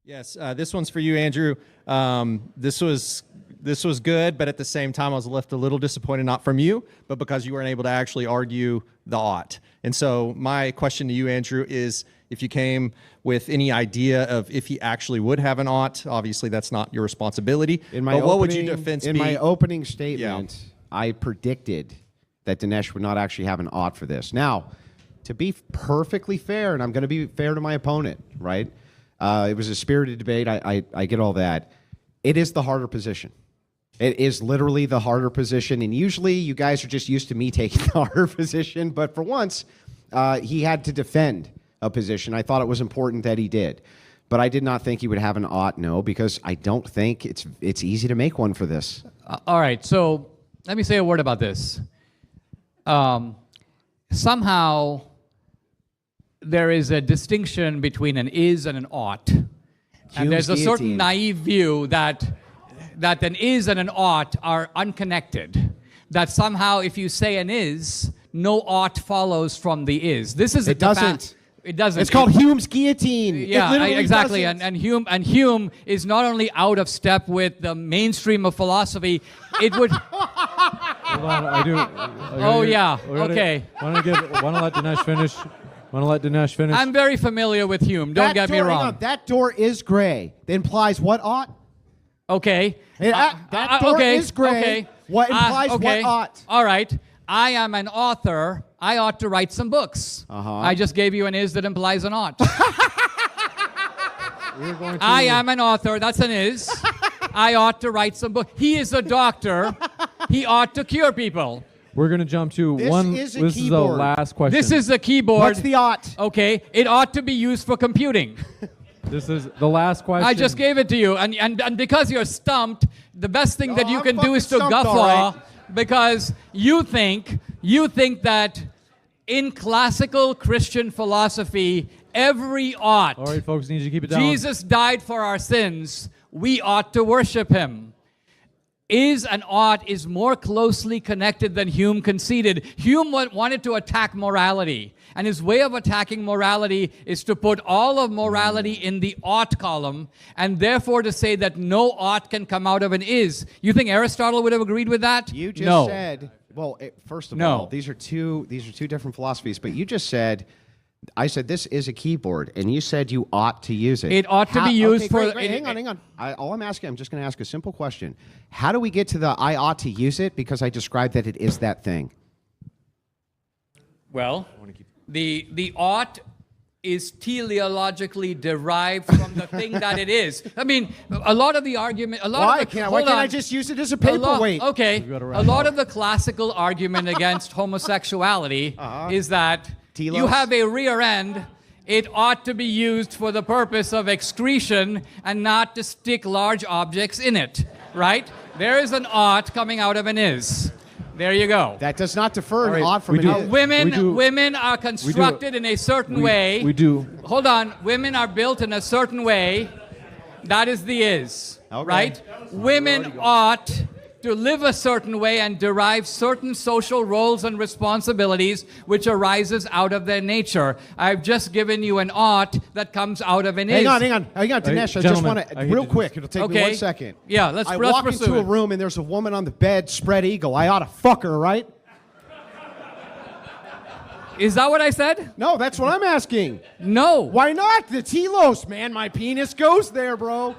Yes, this one's for you, Andrew. This was good, but at the same time, I was left a little disappointed, not from you, but because you weren't able to actually argue the ought. And so my question to you, Andrew, is if you came with any idea of if he actually would have an ought. Obviously, that's not your responsibility. What would your defense be? In my opening statement, I predicted that Dinesh would not actually have an ought for this. Now, to be perfectly fair, and I'm going to be fair to my opponent, right? It was a spirited debate. I get all that. It is the harder position. It is literally the harder position. And usually you guys are just used to me taking the harder position. But for once, he had to defend a position. I thought it was important that he did. But I did not think he would have an ought, no, because I don't think it's easy to make one for this. All right. So let me say a word about this. Somehow there is a distinction between an is and an ought. And there's a certain naive view that an is and an ought are unconnected. That somehow if you say an is, no ought follows from the is. This is it doesn't. It doesn't. It's called Hume's guillotine. Yeah, exactly. And Hume is not only out of step with the mainstream of philosophy, it would... Hold on, I do. Okay. Want to let Dinesh finish? Want to let Dinesh finish? I'm very familiar with Hume. Don't get me wrong. Hang on, that door is gray. That implies what ought? Okay. That door is gray. Okay. What implies what ought? All right. I am an author. I ought to write some books. I just gave you an is that implies an ought. I am an author. That's an is. I ought to write some books. He is a doctor. He ought to cure people. We're going to jump to This is the last question. This is the keyboard. What's the ought? Okay. It ought to be used for computing. This is the last question. I just gave it to you. And because you're stumped, the best thing that you can do is to guffaw because you think that in classical Christian philosophy, every ought. All right, folks, need you to keep it down. Jesus died for our sins. We ought to worship him. Is and ought is more closely connected than Hume conceded. Hume wanted to attack morality. And his way of attacking morality is to put all of morality in the ought column, and therefore to say that no ought can come out of an is. You think Aristotle would have agreed with that? You just said, well, first of No. all, these are two different philosophies, but you just said, I said this is a keyboard, and you said you ought to use it. It ought to be used for... Hang on. All I'm asking, I'm just going to ask a simple question. How do we get to the I ought to use it? Because I described that it is that thing. Well, the ought is teleologically derived from the thing that it is. I mean, a lot of the argument... Why can't I just use it as a paperweight? Okay, a lot of the classical argument against homosexuality is that you have a rear end, it ought to be used for the purpose of excretion and not to stick large objects in it, right? There is an ought coming out of an is. There you go. That does not defer an ought from an is. Women are constructed in a certain way. We do. Hold on. Women are built in a certain way. That is the is, right? Women ought to live a certain way and derive certain social roles and responsibilities which arises out of their nature. I've just given you an ought that comes out of an is. Hang on, Dinesh. I just want to, real quick, it'll take me 1 second. Yeah, let's I walk into a room and there's a woman on the bed, spread eagle. I ought to fuck her, right? Is that what I said? No, that's what I'm asking. No. Why not? The telos, man. My penis goes there, bro.